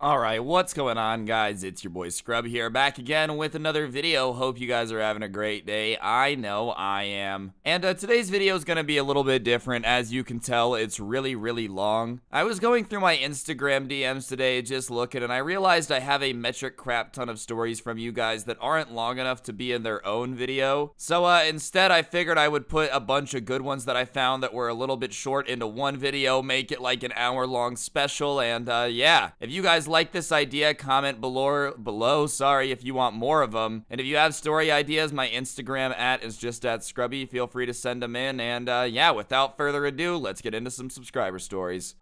Alright, what's going on, guys? It's your boy Scrub here, back again with another video. Hope you guys are having a great day. I know I am. And today's video is going to be a little bit different. As you can tell, it's really long. I was going through my Instagram DMs today, just looking, and I realized I have a metric crap ton of stories from you guys that aren't long enough to be in their own video. So instead, I figured I would put a bunch of good ones that I found that were a little bit short into one video, make it like an hour-long special, and yeah. If you guys like this idea, comment below, sorry, if you want more of them. And if you have story ideas, my Instagram is just at Scrubby. Feel free to send them in. And yeah, without further ado, let's get into some subscriber stories.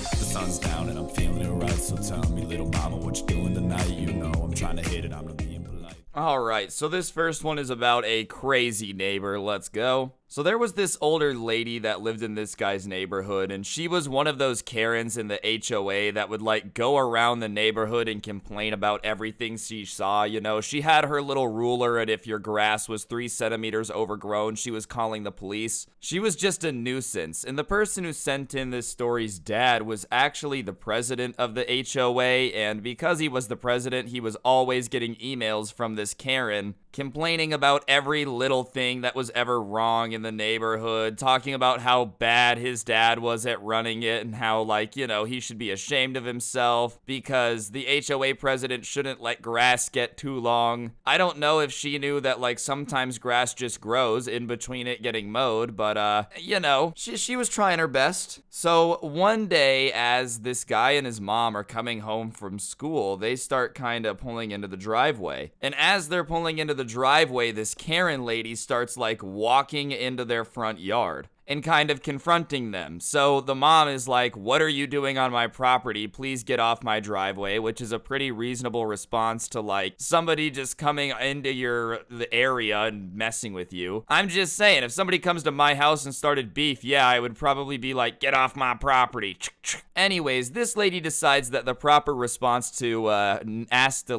The sun's down and I'm feeling it right, so tell me, little mama, what you doing tonight? You know I'm trying to hit it, I'm not being polite. Alright, so this first one is about a crazy neighbor. Let's go. So there was this older lady that lived in this guy's neighborhood, and she was one of those Karens in the HOA that would like go around the neighborhood and complain about everything she saw. You know, she had her little ruler, and if your grass was 3 centimeters overgrown, she was calling the police. She was just a nuisance, and the person who sent in this story's dad was actually the president of the HOA, and because he was the president, he was always getting emails from this Karen complaining about every little thing that was ever wrong in the neighborhood, talking about how bad his dad was at running it and how, like, you know, he should be ashamed of himself because the HOA president shouldn't let grass get too long. I don't know if she knew that, like, sometimes grass just grows in between it getting mowed, but, you know, she was trying her best. So one day, as this guy and his mom are coming home from school, they start kind of pulling into the driveway. And as they're pulling into the driveway, this Karen lady starts like walking into their front yard and kind of confronting them. So the mom is like, "What are you doing on my property? Please get off my driveway," which is a pretty reasonable response to like somebody just coming into the area and messing with you. I'm just saying, if somebody comes to my house and started beef, yeah, I would probably be like, "Get off my property." Anyways, this lady decides that the proper response to being asked to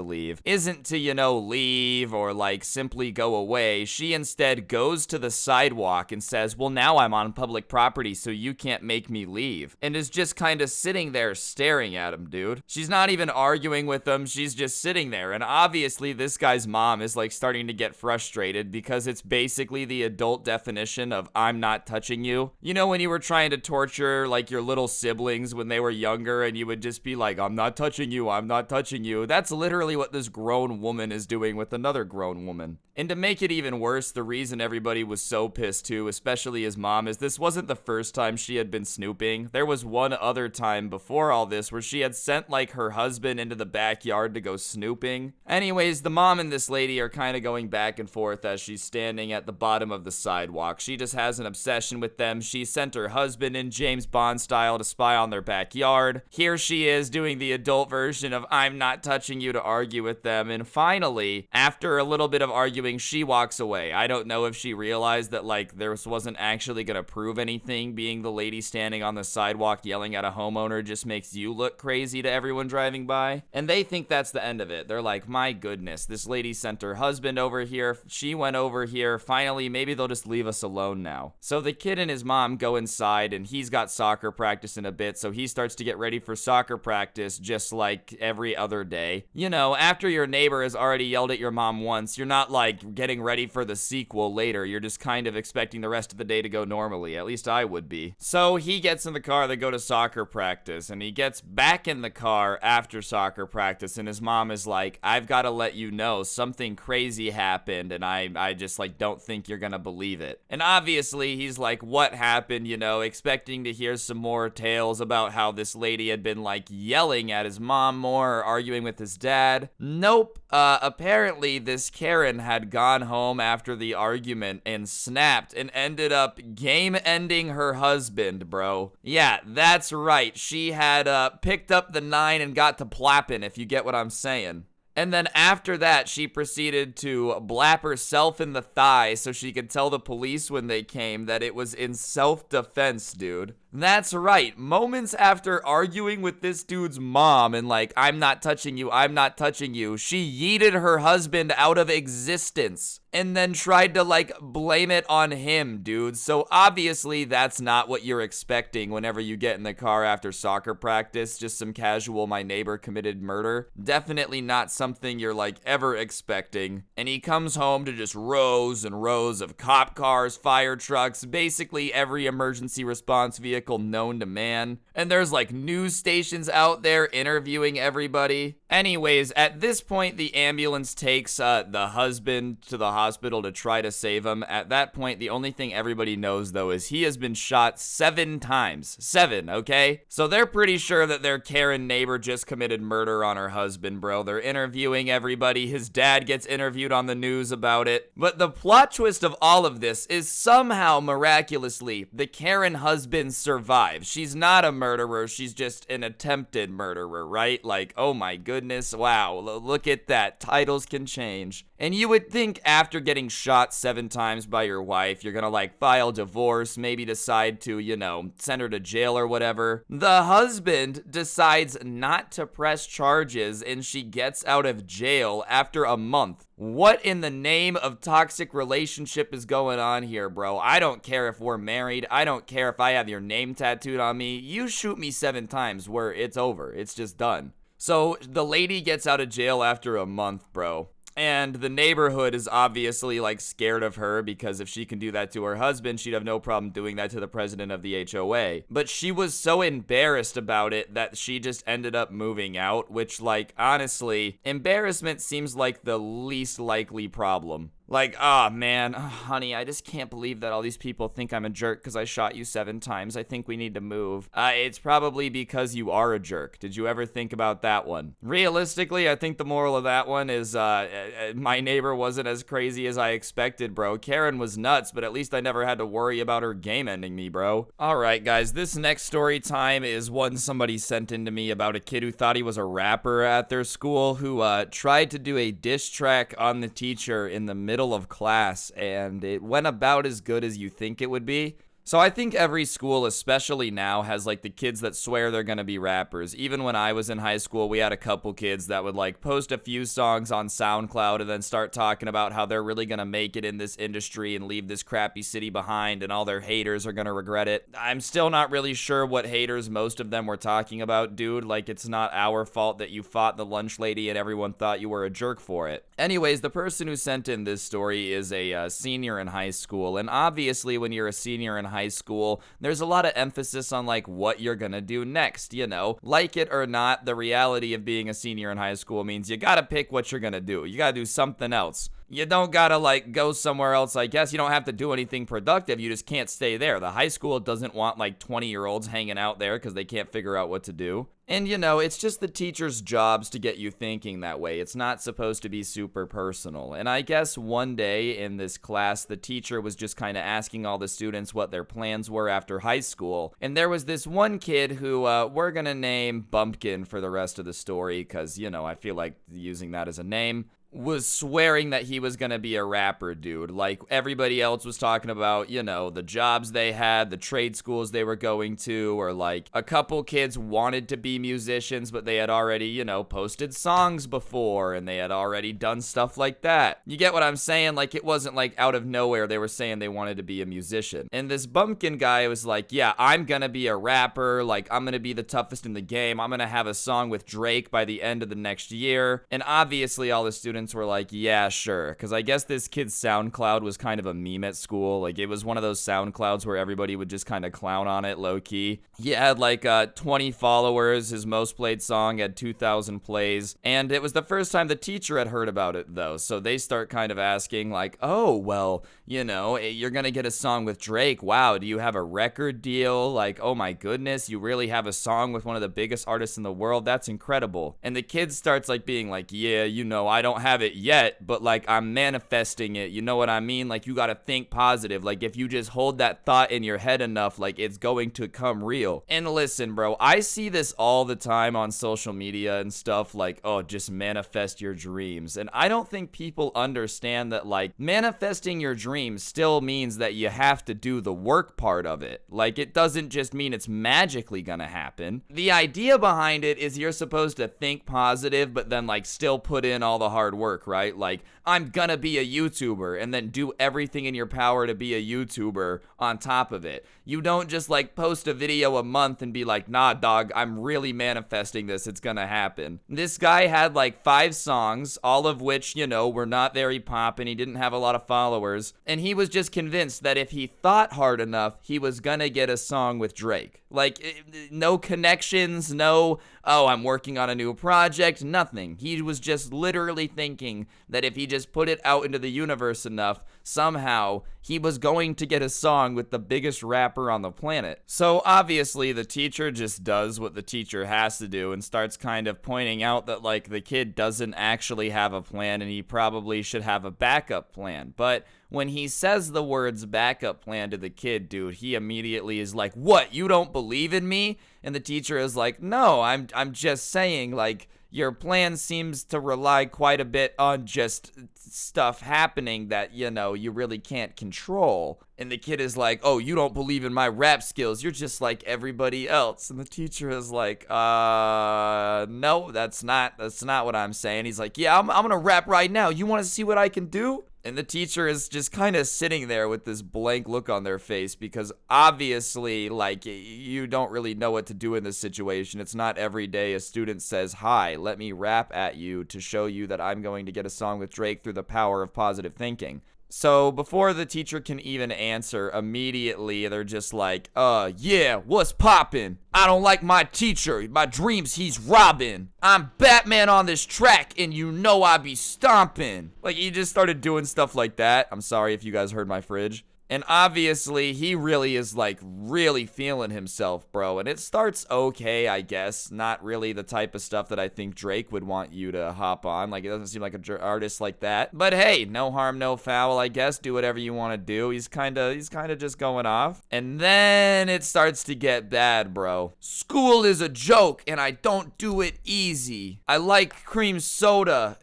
leave, isn't to, you know, leave or like simply go away. She instead goes to the sidewalk and says, "Well, now I'm on public property, so you can't make me leave," and is just kind of sitting there staring at him, dude. She's not even arguing with him, she's just sitting there, and obviously this guy's mom is like starting to get frustrated because it's basically the adult definition of "I'm not touching you." You know, when you were trying to torture like your little siblings when they were younger and you would just be like, "I'm not touching you, I'm not touching you." That's literally what this grown woman is doing with another grown woman. And to make it even worse, the reason everybody was so pissed too, especially his mom, is this wasn't the first time she had been snooping. There was one other time before all this where she had sent like her husband into the backyard to go snooping. Anyways, the mom and this lady are kind of going back and forth as she's standing at the bottom of the sidewalk. She just has an obsession with them. She sent her husband in James Bond style to spy on their backyard. Here she is doing the adult version of "I'm not touching you" to argue with them. And finally, after a little bit of arguing, she walks away. I don't know if she realized that like there wasn't actually gonna prove anything. Being the lady standing on the sidewalk yelling at a homeowner just makes you look crazy to everyone driving by. And they think that's the end of it. They're like, "My goodness, this lady sent her husband over here. She went over here. Finally, maybe they'll just leave us alone now." So the kid and his mom go inside, and he's got soccer practice in a bit, so he starts to get ready for soccer practice just like every other day. You know, after your neighbor has already yelled at your mom once, you're not like getting ready for the sequel later. You're just kind of expecting the rest of the day to go normally. At least I would be. So he gets in the car, they go to soccer practice, and he gets back in the car after soccer practice, and his mom is like, "I've got to let you know something crazy happened, and I just like don't think you're gonna believe it." And obviously he's like, "What happened?" You know, expecting to hear some more tales about how this lady had been like yelling at his mom more or arguing with his dad. Nope. Apparently this Karen had gone home after the argument and snapped and ended up game-ending her husband, bro. Yeah, that's right. She had picked up the 9 and got to plapping, if you get what I'm saying. And then after that, she proceeded to blap herself in the thigh so she could tell the police when they came that it was in self-defense, dude. That's right. Moments after arguing with this dude's mom and like, I'm not touching you, I'm not touching you, she yeeted her husband out of existence and then tried to like blame it on him, dude. So obviously that's not what you're expecting whenever you get in the car after soccer practice, just some casual my neighbor committed murder. Definitely not something you're like ever expecting. And he comes home to just rows and rows of cop cars, fire trucks, basically every emergency response vehicle known to man. And there's like news stations out there interviewing everybody. Anyways, at this point, the ambulance takes the husband to the hospital to try to save him. At that point, the only thing everybody knows, though, is he has been shot 7 times. 7, okay? So they're pretty sure that their Karen neighbor just committed murder on her husband, bro. They're interviewing everybody. His dad gets interviewed on the news about it. But the plot twist of all of this is somehow, miraculously, the Karen husband survives. She's not a murderer. She's just an attempted murderer, right? Like, oh my goodness, wow, look at that. Titles can change. And you would think after getting shot 7 times by your wife, you're gonna like file divorce, maybe decide to, you know, send her to jail or whatever. The husband decides not to press charges and she gets out of jail after a month. What in the name of toxic relationship is going on here, bro? I don't care if we're married. I don't care if I have your name tattooed on me. You shoot me 7 times where it's over. It's just done. So the lady gets out of jail after a month, bro. And the neighborhood is obviously like scared of her because if she can do that to her husband, she'd have no problem doing that to the president of the HOA. But she was so embarrassed about it that she just ended up moving out, which like honestly, embarrassment seems like the least likely problem. Like, oh man, honey, I just can't believe that all these people think I'm a jerk because I shot you 7 times. I think we need to move. It's probably because you are a jerk. Did you ever think about that one? Realistically, I think the moral of that one is my neighbor wasn't as crazy as I expected, bro. Karen was nuts, but at least I never had to worry about her game ending me, bro. All right, guys, this next story time is one somebody sent in to me about a kid who thought he was a rapper at their school who tried to do a diss track on the teacher in the middle of class, and it went about as good as you think it would be. So I think every school, especially now, has like the kids that swear they're gonna be rappers. Even when I was in high school, we had a couple kids that would like post a few songs on SoundCloud and then start talking about how they're really gonna make it in this industry and leave this crappy city behind and all their haters are gonna regret it. I'm still not really sure what haters most of them were talking about, dude. Like, it's not our fault that you fought the lunch lady and everyone thought you were a jerk for it. Anyways, the person who sent in this story is a senior in high school, and obviously when you're a senior in high school, there's a lot of emphasis on like what you're gonna do next, you know. Like it or not, the reality of being a senior in high school means you gotta pick what you're gonna do. You gotta do something else. You don't gotta like go somewhere else, I guess. You don't have to do anything productive. You just can't stay there. The high school doesn't want like 20-year-olds hanging out there because they can't figure out what to do. And you know, it's just the teacher's jobs to get you thinking that way. It's not supposed to be super personal. And I guess one day in this class, the teacher was just kind of asking all the students what their plans were after high school. And there was this one kid who we're gonna name Bumpkin for the rest of the story because, you know, I feel like using that as a name. Was swearing that he was gonna be a rapper, dude. Like, everybody else was talking about, you know, the jobs they had, the trade schools they were going to, or like a couple kids wanted to be musicians, but they had already, you know, posted songs before and they had already done stuff like that. You get what I'm saying? Like, it wasn't like out of nowhere they were saying they wanted to be a musician. And this Bumpkin guy was like, yeah, I'm gonna be a rapper. Like, I'm gonna be the toughest in the game. I'm gonna have a song with Drake by the end of the next year. And obviously all the students were like, yeah, sure, because I guess this kid's SoundCloud was kind of a meme at school. Like, it was one of those SoundClouds where everybody would just kind of clown on it low-key. He had like 20 followers. His most played song had 2,000 plays, and it was the first time the teacher had heard about it, though. So they start kind of asking like, oh, well, you know, you're gonna get a song with Drake. Wow, do you have a record deal? Like, oh my goodness, you really have a song with one of the biggest artists in the world? That's incredible. And the kid starts like being like, yeah, you know, I don't have have it yet, but like I'm manifesting it. You know what I mean? Like you gotta think positive. Like if you just hold that thought in your head enough, like it's going to come real. And listen, bro, I see this all the time on social media and stuff like, oh, just manifest your dreams. And I don't think people understand that like manifesting your dreams still means that you have to do the work part of it. Like it doesn't just mean it's magically gonna happen. The idea behind it is you're supposed to think positive, but then like still put in all the hard work, right? Like I'm gonna be a YouTuber and then do everything in your power to be a YouTuber on top of it. You don't just like post a video a month and be like, nah, dog, I'm really manifesting this. It's gonna happen. This guy had like 5 songs, all of which, you know, were not very pop and he didn't have a lot of followers. And he was just convinced that if he thought hard enough, he was gonna get a song with Drake. Like, no connections, no, oh, I'm working on a new project, nothing. He was just literally thinking that if he just put it out into the universe enough, somehow he was going to get a song with the biggest rapper on the planet. So obviously the teacher just does what the teacher has to do and starts kind of pointing out that like the kid doesn't actually have a plan and he probably should have a backup plan. But when he says the words backup plan to the kid, dude, he immediately is like, what, you don't believe in me? And the teacher is like, no, I'm just saying, like, your plan seems to rely quite a bit on just stuff happening that, you know, you really can't control. And the kid is like, oh, you don't believe in my rap skills. You're just like everybody else. And the teacher is like, no, that's not what I'm saying. He's like, yeah, I'm going to rap right now. You want to see what I can do? And the teacher is just kind of sitting there with this blank look on their face because obviously, like, you don't really know what to do in this situation. It's not every day a student says, hi, let me rap at you to show you that I'm going to get a song with Drake through the power of positive thinking. So before the teacher can even answer, immediately they're just like, yeah, what's poppin'? I don't like my teacher. My dreams, he's robbing. I'm Batman on this track, and you know I be stomping. Like, he just started doing stuff like that. I'm sorry if you guys heard my fridge. And obviously, he really is, like, really feeling himself, bro. And it starts okay, I guess. Not really the type of stuff that I think Drake would want you to hop on. Like, it doesn't seem like an artist like that. But hey, no harm, no foul, I guess. Do whatever you want to do. He's kind of just going off. And then it starts to get bad, bro. School is a joke, and I don't do it easy. I like cream soda,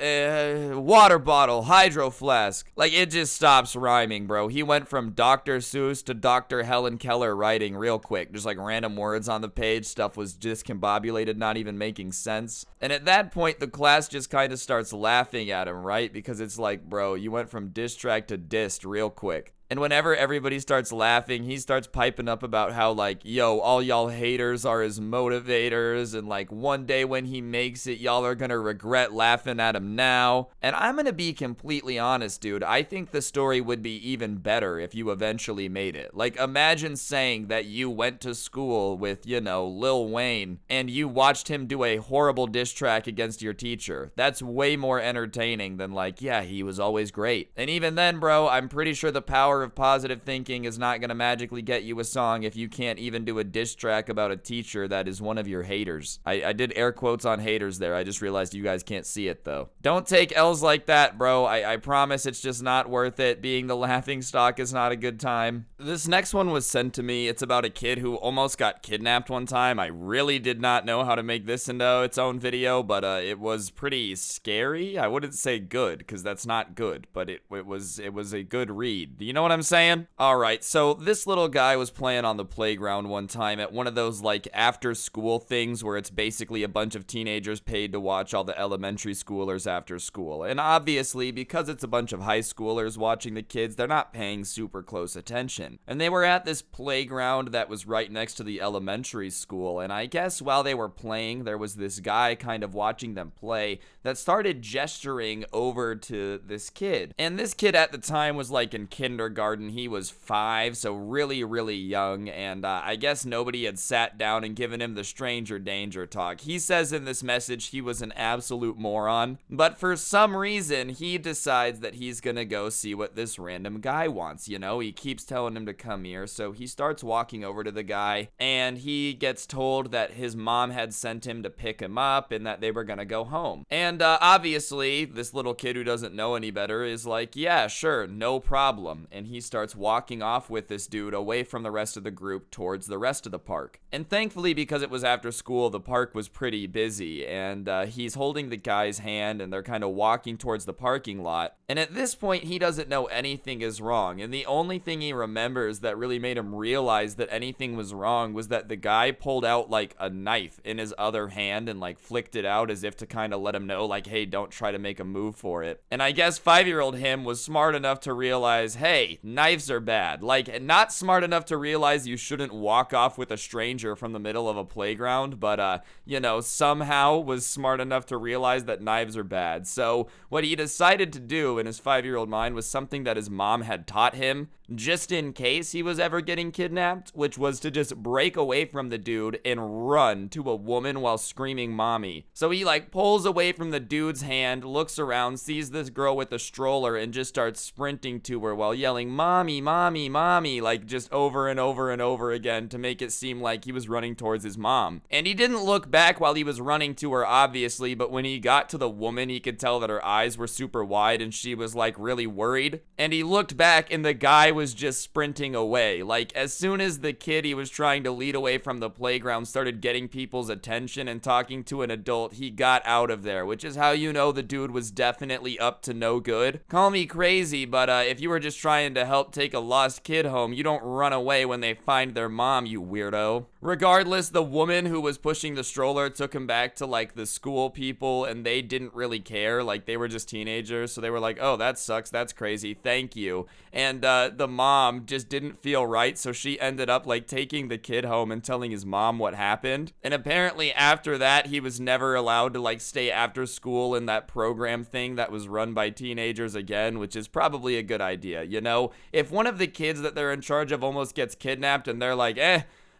water bottle, hydro flask. Like, it just stops rhyming, bro. He went from Dr. Seuss to Dr. Helen Keller writing real quick. Just like random words on the page. Stuff was discombobulated, not even making sense. And at that point, the class just kind of starts laughing at him, right? Because it's like, bro, you went from diss track to dissed real quick. And whenever everybody starts laughing, he starts piping up about how, like, yo, all y'all haters are his motivators. And, like, one day when he makes it, y'all are gonna regret laughing at him now. And I'm gonna be completely honest, dude. I think the story would be even better if you eventually made it. Like, imagine saying that you went to school with, you know, Lil Wayne, and you watched him do a horrible diss track against your teacher. That's way more entertaining than, like, yeah, he was always great. And even then, bro, I'm pretty sure the power of positive thinking is not gonna magically get you a song if you can't even do a diss track about a teacher that is one of your haters. I did air quotes on haters there. I just realized you guys can't see it though. Don't take L's like that, bro. I promise it's just not worth it. Being the laughing stock is not a good time. This next one was sent to me. It's about a kid who almost got kidnapped one time. I really did not know how to make this into its own video, but it was pretty scary. I wouldn't say good, because that's not good, but it was a good read. Do you know what I'm saying? Alright, so this little guy was playing on the playground one time at one of those like after school things where it's basically a bunch of teenagers paid to watch all the elementary schoolers after school. And obviously, because it's a bunch of high schoolers watching the kids, they're not paying super close attention. And they were at this playground that was right next to the elementary school, and I guess while they were playing, there was this guy kind of watching them play that started gesturing over to this kid. And this kid at the time was like in kindergarten kindergarten. He was 5, so really, really young, and I guess nobody had sat down and given him the stranger danger talk. He says in this message he was an absolute moron, but for some reason, he decides that he's gonna go see what this random guy wants, you know? He keeps telling him to come here, so he starts walking over to the guy, and he gets told that his mom had sent him to pick him up and that they were gonna go home. And obviously, this little kid who doesn't know any better is like, yeah, sure, no problem. And he starts walking off with this dude away from the rest of the group towards the rest of the park. And thankfully, because it was after school, the park was pretty busy, and he's holding the guy's hand, and they're kind of walking towards the parking lot. And at this point, he doesn't know anything is wrong, and the only thing he remembers that really made him realize that anything was wrong was that the guy pulled out like a knife in his other hand and like flicked it out as if to kind of let him know like, hey, don't try to make a move for it. And I guess 5-year-old him was smart enough to realize, hey, knives are bad. Like, not smart enough to realize you shouldn't walk off with a stranger from the middle of a playground, but you know, somehow was smart enough to realize that knives are bad. So what he decided to do in his 5-year-old mind was something that his mom had taught him, just in case he was ever getting kidnapped, which was to just break away from the dude and run to a woman while screaming mommy. So he like pulls away from the dude's hand, looks around, sees this girl with a stroller, and just starts sprinting to her while yelling mommy, mommy, mommy, like just over and over and over again to make it seem like he was running towards his mom. And he didn't look back while he was running to her, obviously, but when he got to the woman, he could tell that her eyes were super wide and she was like really worried. And he looked back and the guy was just sprinting away. Like, as soon as the kid he was trying to lead away from the playground started getting people's attention and talking to an adult, he got out of there, which is how you know the dude was definitely up to no good. Call me crazy, but if you were just trying to help take a lost kid home, you don't run away when they find their mom, you weirdo. Regardless, the woman who was pushing the stroller took him back to like the school people, and they didn't really care. Like, they were just teenagers, so they were like, oh, that sucks, that's crazy, thank you. And the mom just didn't feel right, so she ended up like taking the kid home and telling his mom what happened. And apparently after that, he was never allowed to like stay after school in that program thing that was run by teenagers again, which is probably a good idea. You know, if one of the kids that they're in charge of almost gets kidnapped and they're like,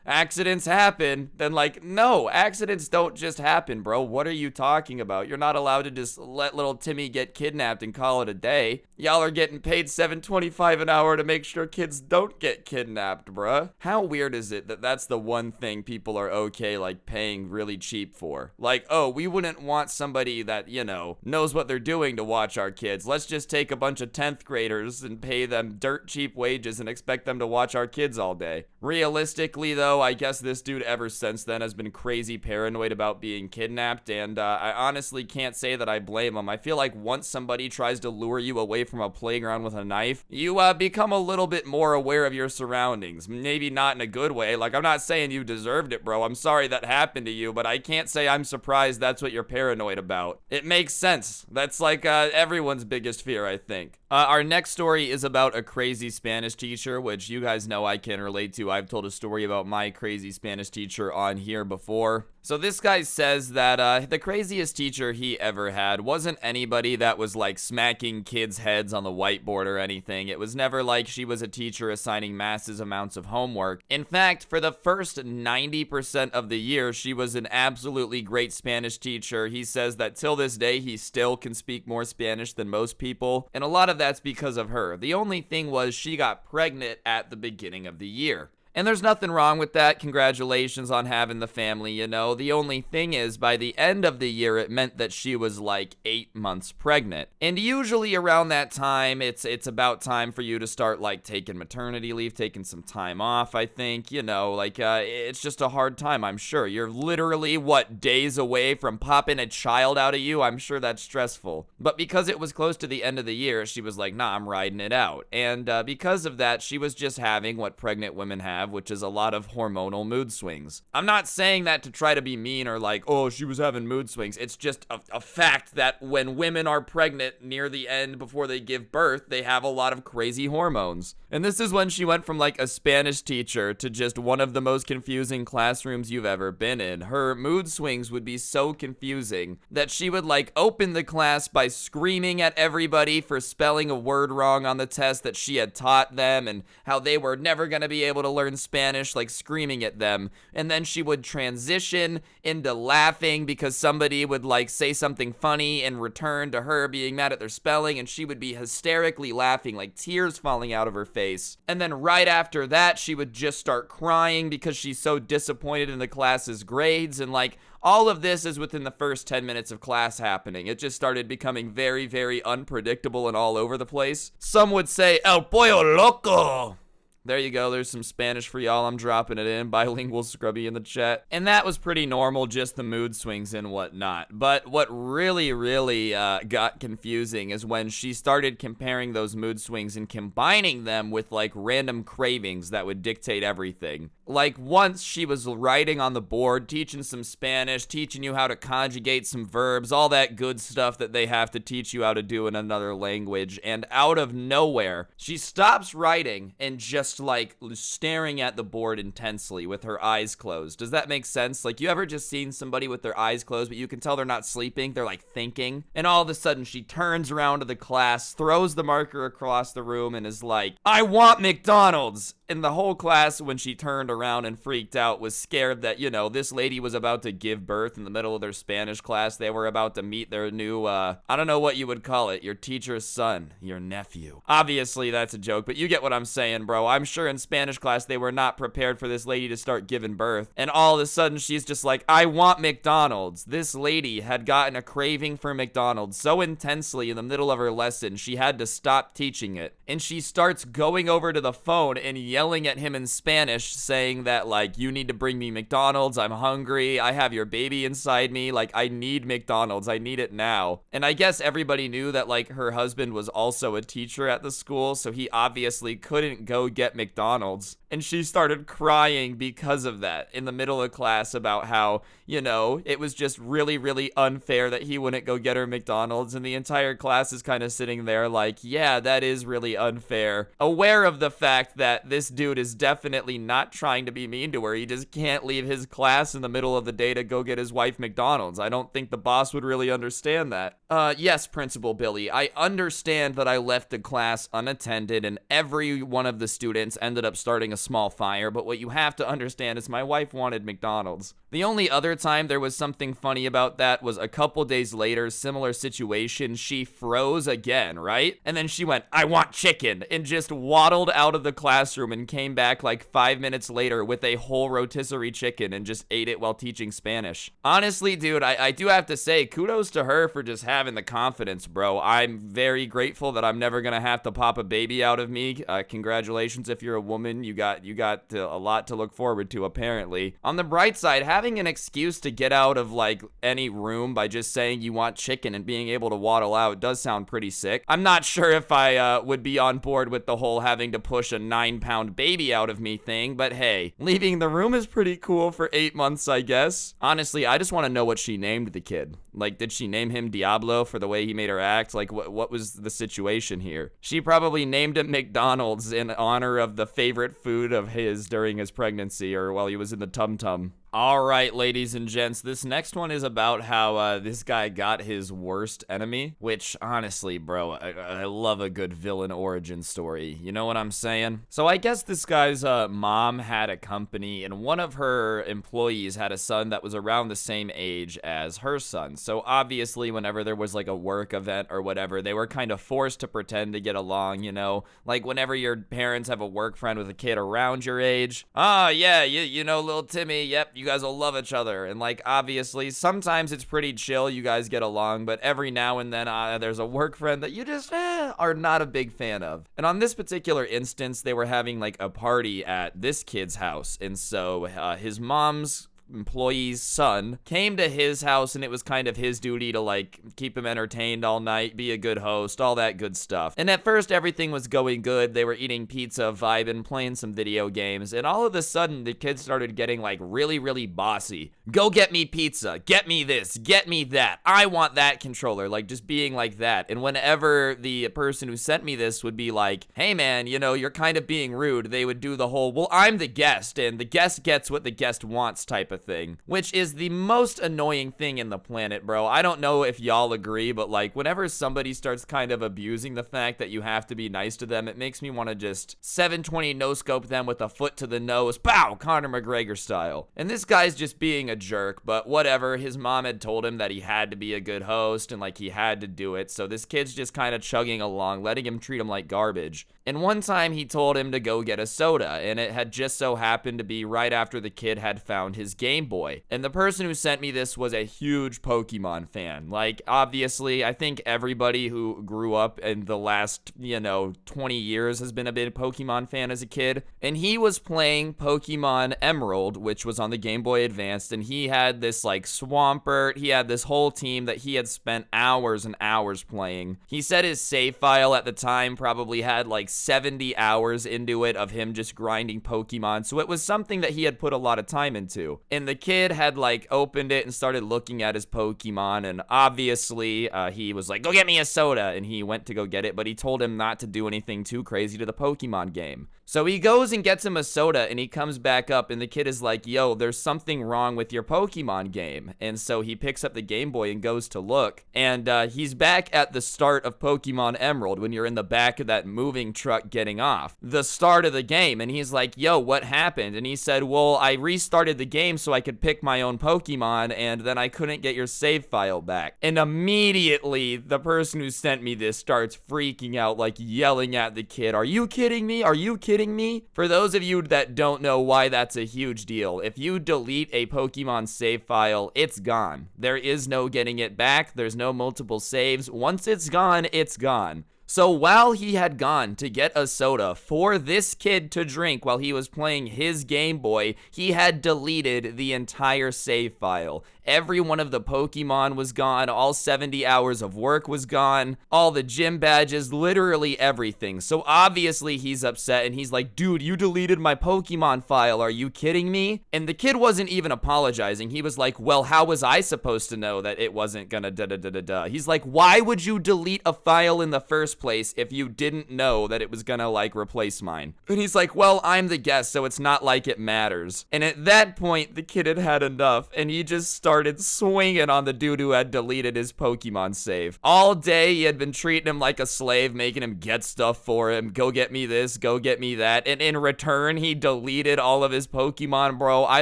accidents happen, then like, no, accidents don't just happen, bro. What are you talking about? You're not allowed to just let little Timmy get kidnapped and call it a day. Y'all are getting paid $7.25 an hour to make sure kids don't get kidnapped, bruh. How weird is it that that's the one thing people are okay like paying really cheap for? Like, oh, we wouldn't want somebody that, you know, knows what they're doing to watch our kids. Let's just take a bunch of 10th graders and pay them dirt cheap wages and expect them to watch our kids all day. Realistically though, I guess this dude ever since then has been crazy paranoid about being kidnapped, and I honestly can't say that I blame him. I feel like once somebody tries to lure you away from a playground with a knife, you become a little bit more aware of your surroundings. Maybe not in a good way. Like, I'm not saying you deserved it, bro. I'm sorry that happened to you, but I can't say I'm surprised that's what you're paranoid about. It makes sense. That's like everyone's biggest fear, I think. Our next story is about a crazy Spanish teacher, which you guys know I can relate to. I've told a story about my crazy Spanish teacher on here before. So this guy says that the craziest teacher he ever had wasn't anybody that was like smacking kids' heads on the whiteboard or anything. It was never like she was a teacher assigning massive amounts of homework. In fact, for the first 90% of the year, she was an absolutely great Spanish teacher. He says that till this day, he still can speak more Spanish than most people, and a lot of that's because of her. The only thing was she got pregnant at the beginning of the year. And there's nothing wrong with that. Congratulations on having the family, you know. The only thing is, by the end of the year, it meant that she was like 8 months pregnant. And usually around that time, it's about time for you to start like taking maternity leave, taking some time off, I think. You know, like it's just a hard time, I'm sure. You're literally, days away from popping a child out of you? I'm sure that's stressful. But because it was close to the end of the year, she was like, nah, I'm riding it out. And because of that, she was just having what pregnant women have, have, which is a lot of hormonal mood swings. I'm not saying that to try to be mean or like, oh, she was having mood swings. It's just a fact that when women are pregnant near the end before they give birth, they have a lot of crazy hormones. And this is when she went from like a Spanish teacher to just one of the most confusing classrooms you've ever been in. Her mood swings would be so confusing that she would like open the class by screaming at everybody for spelling a word wrong on the test that she had taught them and how they were never going to be able to learn Spanish, like screaming at them. And then she would transition into laughing because somebody would like say something funny in return to her being mad at their spelling, and she would be hysterically laughing, like tears falling out of her face. And then right after that, she would just start crying because she's so disappointed in the class's grades. And like all of this is within the first 10 minutes of class happening. It just started becoming very, very unpredictable and all over the place. Some would say, El Pollo Loco. There you go, there's some Spanish for y'all, I'm dropping it in, bilingual scrubby in the chat. And that was pretty normal, just the mood swings and whatnot. But what really got confusing is when she started comparing those mood swings and combining them with like random cravings that would dictate everything. Like once she was writing on the board, teaching some Spanish, teaching you how to conjugate some verbs, all that good stuff that they have to teach you how to do in another language. And out of nowhere, she stops writing and just like staring at the board intensely with her eyes closed. Does that make sense? Like you ever just seen somebody with their eyes closed, but you can tell they're not sleeping, they're like thinking. And all of a sudden she turns around to the class, throws the marker across the room and is like, I want McDonald's. And the whole class, when she turned around and freaked out, was scared that, you know, this lady was about to give birth in the middle of their Spanish class. They were about to meet their new, I don't know what you would call it, your teacher's son, your nephew. Obviously, that's a joke, but you get what I'm saying, bro. I'm sure in Spanish class, they were not prepared for this lady to start giving birth. And all of a sudden, she's just like, I want McDonald's. This lady had gotten a craving for McDonald's so intensely in the middle of her lesson, she had to stop teaching it. And she starts going over to the phone and yelling at him in Spanish, saying that, like, you need to bring me McDonald's, I'm hungry, I have your baby inside me, like, I need McDonald's, I need it now. And I guess everybody knew that, like, her husband was also a teacher at the school, so he obviously couldn't go get McDonald's. And she started crying because of that in the middle of class about how, you know, it was just really unfair that he wouldn't go get her McDonald's. And the entire class is kind of sitting there like, yeah, that is really unfair. Aware of the fact that this dude is definitely not trying to be mean to her. He just can't leave his class in the middle of the day to go get his wife McDonald's. I don't think the boss would really understand that. Yes, Principal Billy, I understand that I left the class unattended and every one of the students ended up starting a small fire, but what you have to understand is my wife wanted McDonald's. The only other time there was something funny about that was a couple days later, similar situation, she froze again, right? And then she went, I want chicken, and just waddled out of the classroom and came back like 5 minutes later with a whole rotisserie chicken and just ate it while teaching Spanish. Honestly, dude, I do have to say, kudos to her for just having the confidence, bro. I'm very grateful that I'm never gonna have to pop a baby out of me. Congratulations if you're a woman. You got a lot to look forward to, apparently. On the bright side, having an excuse to get out of like any room by just saying you want chicken and being able to waddle out does sound pretty sick. I'm not sure if I would be on board with the whole having to push a 9-pound baby out of me thing, but hey, leaving the room is pretty cool for 8 months, I guess. Honestly, I just want to know what she named the kid. Like, did she name him Diablo for the way he made her act? Like, what was the situation here? She probably named him McDonald's in honor of the favorite food of his during his pregnancy or while he was in the tum-tum. All right, ladies and gents, this next one is about how this guy got his worst enemy, which honestly, bro, I love a good villain origin story. You know what I'm saying? So I guess this guy's mom had a company, and one of her employees had a son that was around the same age as her son. So obviously, whenever there was like a work event or whatever, they were kind of forced to pretend to get along, you know? Like whenever your parents have a work friend with a kid around your age. Oh, yeah, you know, little Timmy, yep, you guys will love each other. And like obviously sometimes it's pretty chill, you guys get along, but every now and then there's a work friend that you just are not a big fan of. And on this particular instance, they were having like a party at this kid's house, and so his mom's employee's son, came to his house, and it was kind of his duty to like keep him entertained all night, be a good host, all that good stuff. And at first everything was going good. They were eating pizza, vibing, playing some video games, and all of a sudden the kids started getting like really bossy. Go get me pizza, get me this, get me that, I want that controller, like just being like that. And whenever the person who sent me this would be like, hey man, you know, you're kind of being rude, they would do the whole, well, I'm the guest and the guest gets what the guest wants type of thing, which is the most annoying thing in the planet, bro. I don't know if y'all agree, but like whenever somebody starts kind of abusing the fact that you have to be nice to them, it makes me want to just 720 no scope them with a foot to the nose, pow, Conor McGregor style. And this guy's just being a jerk, but whatever. His mom had told him that he had to be a good host and like he had to do it, so this kid's just kind of chugging along, letting him treat him like garbage. And one time he told him to go get a soda, and it had just so happened to be right after the kid had found his Game Boy. And the person who sent me this was a huge Pokemon fan. Like, obviously, I think everybody who grew up in the last, 20 years has been a big Pokemon fan as a kid. And he was playing Pokemon Emerald, which was on the Game Boy Advanced, and he had this, like, Swampert. He had this whole team that he had spent hours and hours playing. He said his save file at the time probably had, like, 70 hours into it of him just grinding Pokemon, so it was something that he had put a lot of time into. And the kid had like opened it and started looking at his Pokemon, and obviously he was like, go get me a soda, and he went to go get it, but he told him not to do anything too crazy to the Pokemon game. So he goes and gets him a soda, and he comes back up, and the kid is like, yo, there's something wrong with your Pokemon game. And so he picks up the Game Boy and goes to look, and he's back at the start of Pokemon Emerald when you're in the back of that moving truck getting off. The start of the game, and he's like, yo, what happened? And he said, well, I restarted the game so I could pick my own Pokemon, and then I couldn't get your save file back. And immediately, the person who sent me this starts freaking out, like yelling at the kid, are you kidding me? Are you kidding me? For those of you that don't know why that's a huge deal, if you delete a Pokemon save file, it's gone. There is no getting it back. There's no multiple saves. Once it's gone, it's gone. So while he had gone to get a soda for this kid to drink while he was playing his Game Boy, he had deleted the entire save file. Every one of the Pokemon was gone, all 70 hours of work was gone, all the gym badges, literally everything. So obviously he's upset, and he's like, dude, you deleted my Pokemon file, are you kidding me? And the kid wasn't even apologizing. He was like, well, how was I supposed to know that it wasn't gonna da-da-da-da-da? He's like, why would you delete a file in the first place if you didn't know that it was gonna, like, replace mine? And he's like, well, I'm the guest, so it's not like it matters. And at that point, the kid had had enough, and he just started swinging on the dude who had deleted his Pokemon save. All day, he had been treating him like a slave, making him get stuff for him. Go get me this, go get me that. And in return, he deleted all of his Pokemon, bro. I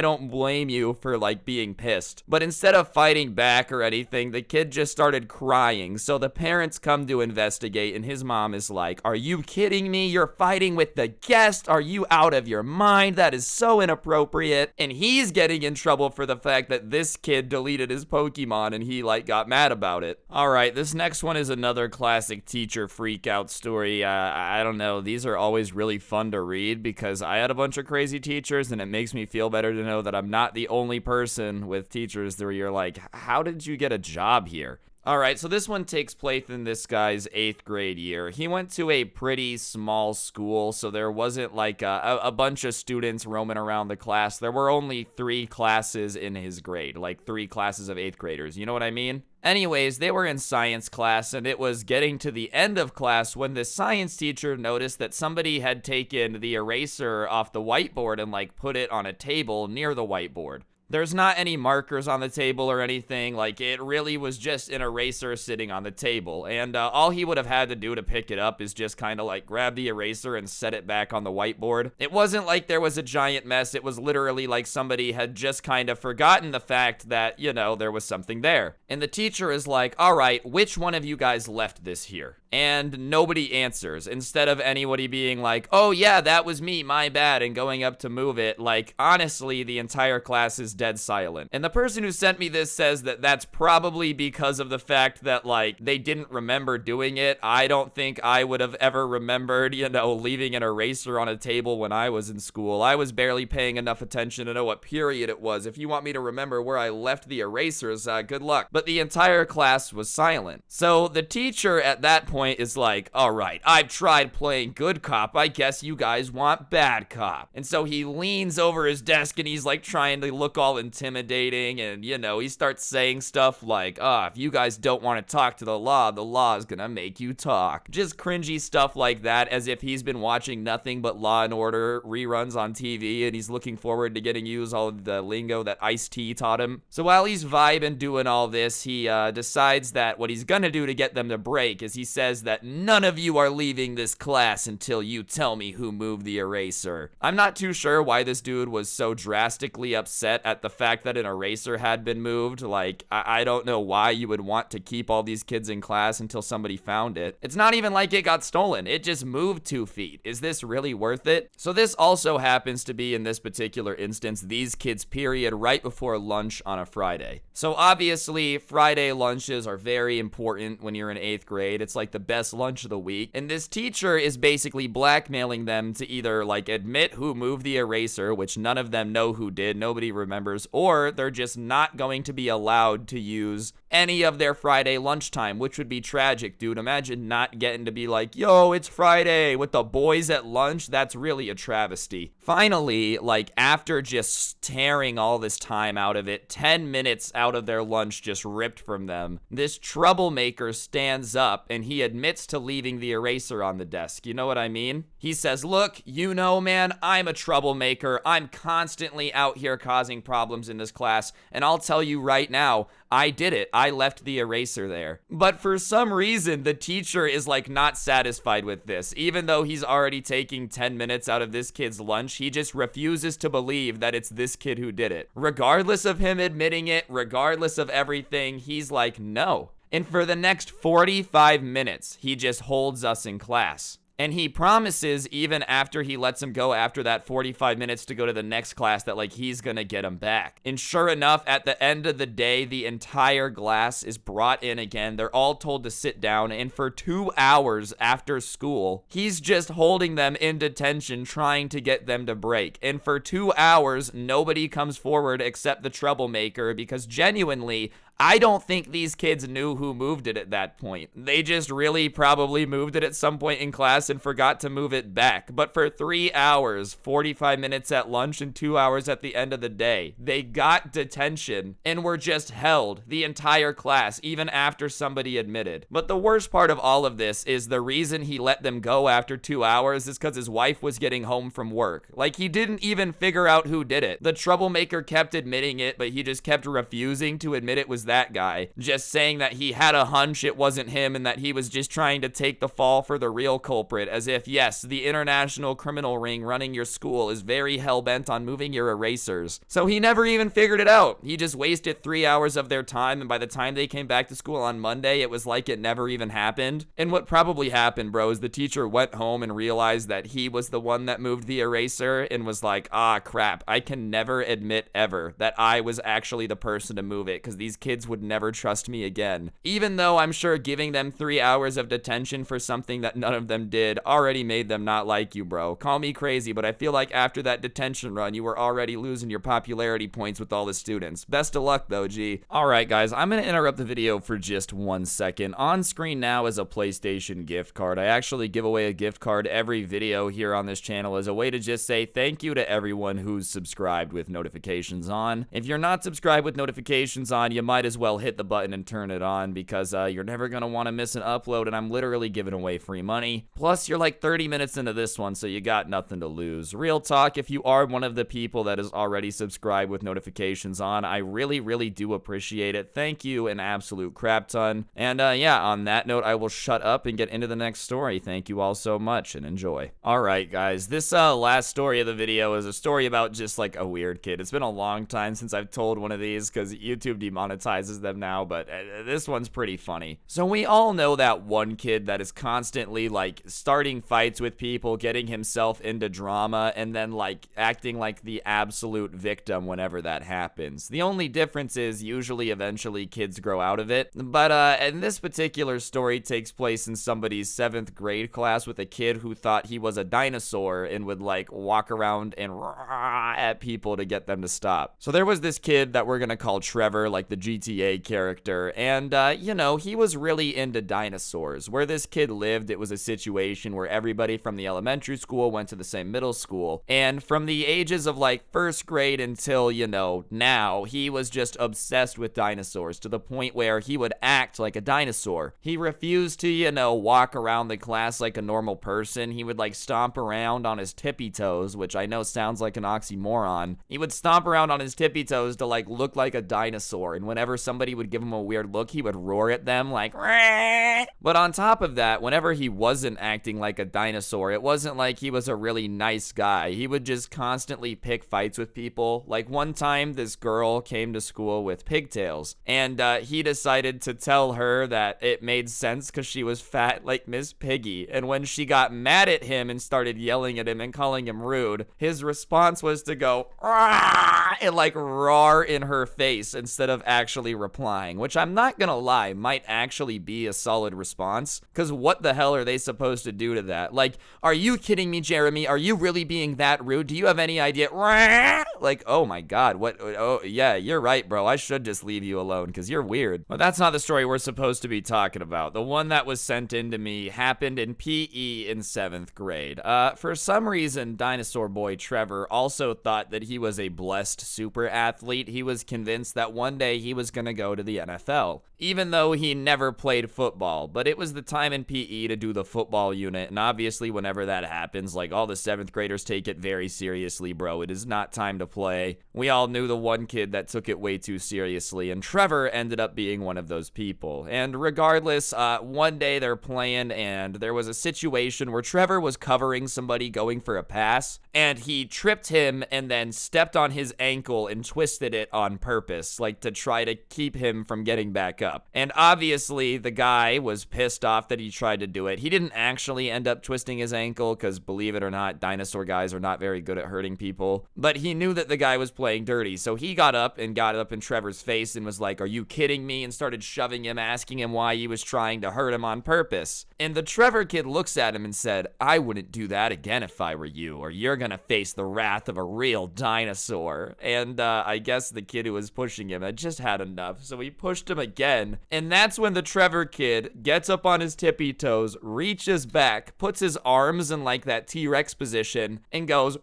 don't blame you for, like, being pissed. But instead of fighting back or anything, the kid just started crying. So the parents come to investigate, and his mom is like, are you kidding me? You're fighting with the guest? Are you out of your mind? That is so inappropriate. And he's getting in trouble for the fact that this kid deleted his Pokemon, and he like got mad about it. All right, this next one is another classic teacher freak out story. I don't know, these are always really fun to read because I had a bunch of crazy teachers, and it makes me feel better to know that I'm not the only person with teachers where you're like, how did you get a job here? Alright, so this one takes place in this guy's 8th grade year. He went to a pretty small school, so there wasn't like a bunch of students roaming around the class. There were only 3 classes in his grade, like 3 classes of 8th graders, you know what I mean? Anyways, they were in science class, and it was getting to the end of class when the science teacher noticed that somebody had taken the eraser off the whiteboard and like put it on a table near the whiteboard. There's not any markers on the table or anything, like it really was just an eraser sitting on the table, and all he would have had to do to pick it up is just kind of like grab the eraser and set it back on the whiteboard. It wasn't like there was a giant mess, it was literally like somebody had just kind of forgotten the fact that, there was something there. And the teacher is like, alright, which one of you guys left this here? And nobody answers. Instead of anybody being like, oh yeah, that was me, my bad, and going up to move it, like honestly, the entire class is dead silent. And the person who sent me this says that that's probably because of the fact that, like, they didn't remember doing it. I don't think I would have ever remembered, you know, leaving an eraser on a table when I was in school. I was barely paying enough attention to know what period it was. If you want me to remember where I left the erasers, good luck. But the entire class was silent. So the teacher at that point is like, all right, I've tried playing good cop. I guess you guys want bad cop. And so he leans over his desk and he's like trying to look all intimidating. And, you know, he starts saying stuff like, if you guys don't want to talk to the law is gonna make you talk. Just cringy stuff like that, as if he's been watching nothing but Law and Order reruns on TV and he's looking forward to getting used all of the lingo that Ice-T taught him. So while he's vibing doing all this, he decides that what he's gonna do to get them to break is he says that none of you are leaving this class until you tell me who moved the eraser. I'm not too sure why this dude was so drastically upset at the fact that an eraser had been moved. Like, I don't know why you would want to keep all these kids in class until somebody found it. It's not even like it got stolen. It just moved 2 feet. Is this really worth it? So this also happens to be, in this particular instance, these kids' period right before lunch on a Friday. So obviously, Friday lunches are very important when you're in 8th grade. It's like the best lunch of the week. And this teacher is basically blackmailing them to either, like, admit who moved the eraser, which none of them know who did, nobody remembers, or they're just not going to be allowed to use any of their Friday lunchtime, which would be tragic, dude. Imagine not getting to be like, yo, it's Friday with the boys at lunch. That's really a travesty. Finally, like, after just tearing all this time out of it, 10 minutes out of their lunch just ripped from them, this troublemaker stands up and he admits to leaving the eraser on the desk. You know what I mean? He says, look, you know, man, I'm a troublemaker. I'm constantly out here causing problems in this class, and I'll tell you right now, I did it. I left the eraser there. But for some reason, the teacher is like not satisfied with this. Even though he's already taking 10 minutes out of this kid's lunch, he just refuses to believe that it's this kid who did it. Regardless of him admitting it, regardless of everything, he's like, no. And for the next 45 minutes, he just holds us in class. And he promises, even after he lets him go after that 45 minutes to go to the next class, that, like, he's gonna get him back. And sure enough, at the end of the day, the entire class is brought in again. They're all told to sit down. And for 2 hours after school, he's just holding them in detention, trying to get them to break. And for 2 hours, nobody comes forward except the troublemaker, because genuinely, I don't think these kids knew who moved it at that point. They just really probably moved it at some point in class and forgot to move it back. But for 3 hours, 45 minutes at lunch and 2 hours at the end of the day, they got detention and were just held the entire class, even after somebody admitted. But the worst part of all of this is the reason he let them go after 2 hours is because his wife was getting home from work. Like, he didn't even figure out who did it. The troublemaker kept admitting it, but he just kept refusing to admit it was that guy, just saying that he had a hunch it wasn't him and that he was just trying to take the fall for the real culprit, as if, yes, the international criminal ring running your school is very hell-bent on moving your erasers. So he never even figured it out. He just wasted 3 hours of their time, and by the time they came back to school on Monday, it was like it never even happened. And what probably happened, bro, is the teacher went home and realized that he was the one that moved the eraser and was like, crap, I can never admit ever that I was actually the person to move it, because these kids would never trust me again. Even though I'm sure giving them 3 hours of detention for something that none of them did already made them not like you, bro. Call me crazy, but I feel like after that detention run, you were already losing your popularity points with all the students. Best of luck, though, G. Alright, guys, I'm gonna interrupt the video for just 1 second. On screen now is a PlayStation gift card. I actually give away a gift card every video here on this channel as a way to just say thank you to everyone who's subscribed with notifications on. If you're not subscribed with notifications on, you might as well hit the button and turn it on, because you're never gonna want to miss an upload, and I'm literally giving away free money. Plus, you're like 30 minutes into this one, so you got nothing to lose. Real talk, if you are one of the people that is already subscribed with notifications on, I really, really do appreciate it. Thank you an absolute crap ton. And yeah, on that note, I will shut up and get into the next story. Thank you all so much, and enjoy. Alright, guys, this last story of the video is a story about just like a weird kid. It's been a long time since I've told one of these, because YouTube demonetized sympathizes them now, but this one's pretty funny. So we all know that one kid that is constantly like starting fights with people, getting himself into drama, and then like acting like the absolute victim whenever that happens. The only difference is usually eventually kids grow out of it. But and this particular story takes place in somebody's 7th grade class with a kid who thought he was a dinosaur and would like walk around and roar at people to get them to stop. So there was this kid that we're gonna call Trevor, like the GTA character, and you know, he was really into dinosaurs. Where this kid lived, it was a situation where everybody from the elementary school went to the same middle school, and from the ages of like 1st grade until, you know, now, he was just obsessed with dinosaurs to the point where he would act like a dinosaur. He refused to, you know, walk around the class like a normal person. He would like stomp around on his tippy toes, which I know sounds like an oxymoron. He would stomp around on his tippy toes to like look like a dinosaur, and whenever somebody would give him a weird look, he would roar at them like "Rah!" But on top of that, whenever he wasn't acting like a dinosaur, it wasn't like he was a really nice guy. He would just constantly pick fights with people. Like one time, this girl came to school with pigtails, and he decided to tell her that it made sense because she was fat like Miss Piggy. And when she got mad at him and started yelling at him and calling him rude, his response was to go "Rah!" and like roar in her face instead of actually replying, which I'm not gonna lie, might actually be a solid response, because what the hell are they supposed to do to that? Like, are you kidding me, Jeremy? Are you really being that rude? Do you have any idea? Rah! Like, oh my god, what? Oh yeah, you're right, bro. I should just leave you alone because you're weird. But that's not the story we're supposed to be talking about. The one that was sent in to me happened in PE in 7th grade. For some reason, dinosaur boy Trevor also thought that he was a blessed super athlete. He was convinced that one day he was gonna go to the NFL, even though he never played football. But it was the time in PE to do the football unit, and obviously whenever that happens, like, all the 7th graders take it very seriously, bro. It is not time to play. We all knew the one kid that took it way too seriously, and Trevor ended up being one of those people. And regardless, one day they're playing, and there was a situation where Trevor was covering somebody going for a pass, and he tripped him and then stepped on his ankle and twisted it on purpose, like to try to keep him from getting back up. And obviously the guy was pissed off that he tried to do it. He didn't actually end up twisting his ankle because, believe it or not, dinosaur guys are not very good at hurting people. But he knew that the guy was playing dirty, so he got up in Trevor's face and was like, "Are you kidding me?" and started shoving him, asking him why he was trying to hurt him on purpose. And the Trevor kid looks at him and said, "I wouldn't do that again if I were you, or you're gonna face the wrath of a real dinosaur." And I guess the kid who was pushing him had just had enough, so he pushed him again. And that's when the Trevor kid gets up on his tippy toes, reaches back, puts his arms in like that T-Rex position, and goes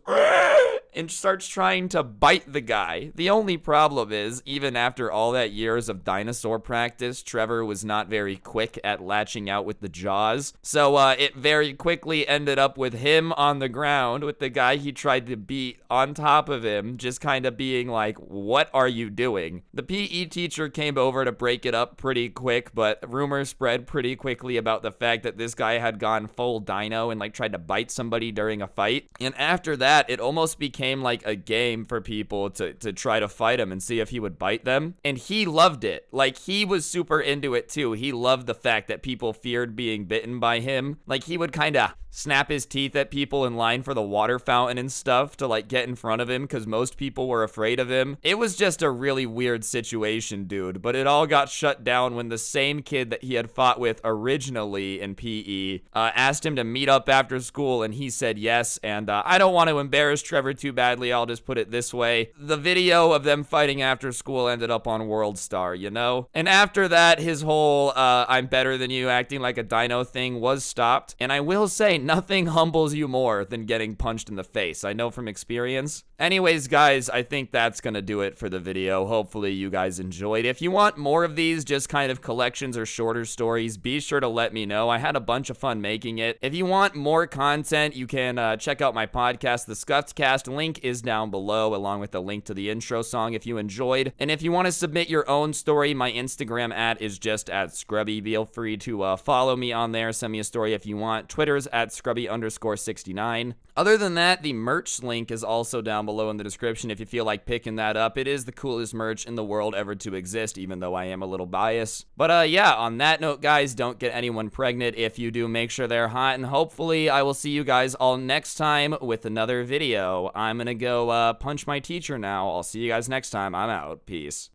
and starts trying to bite the guy. The only problem is, even after all that years of dinosaur practice, Trevor was not very quick at latching out with the jaws. So it very quickly ended up with him on the ground with the guy he tried to beat on top of him, just kind of being like, "What are you doing?" The PE teacher came over to break it up pretty quick, but rumors spread pretty quickly about the fact that this guy had gone full dino and like tried to bite somebody during a fight. And after that, it almost became like a game for people to try to fight him and see if he would bite them. And he loved it. Like, he was super into it too. He loved the fact that people feared being bitten by him. Like, he would kind of snap his teeth at people in line for the water fountain and stuff to like get in front of him because most people were afraid of him. It was just a really weird situation, dude, but it all got shut down when the same kid that he had fought with originally in PE asked him to meet up after school, and he said yes. And I don't want to embarrass Trevor too badly, I'll just put it this way: the video of them fighting after school ended up on World Star, you know? And after that, his whole I'm better than you, acting like a dino thing was stopped. And I will say, nothing humbles you more than getting punched in the face. I know from experience. Anyways, guys, I think that's gonna do it for the video. Hopefully you guys enjoyed. If you want more of these, just kind of collections or shorter stories, be sure to let me know. I had a bunch of fun making it. If you want more content, you can check out my podcast, The Scuffed Cast. Link is down below, along with the link to the intro song if you enjoyed. And if you want to submit your own story, my Instagram is just @Scrubby. Feel free to follow me on there. Send me a story if you want. Twitter's @Scrubby_69. Other than that, the merch link is also down below in the description if you feel like picking that up. It is the coolest merch in the world ever to exist, even though I am a little biased. But yeah, on that note, guys, don't get anyone pregnant. If you do, make sure they're hot, and hopefully I will see you guys all next time with another video. I'm gonna go punch my teacher now. I'll see you guys next time. I'm out. Peace.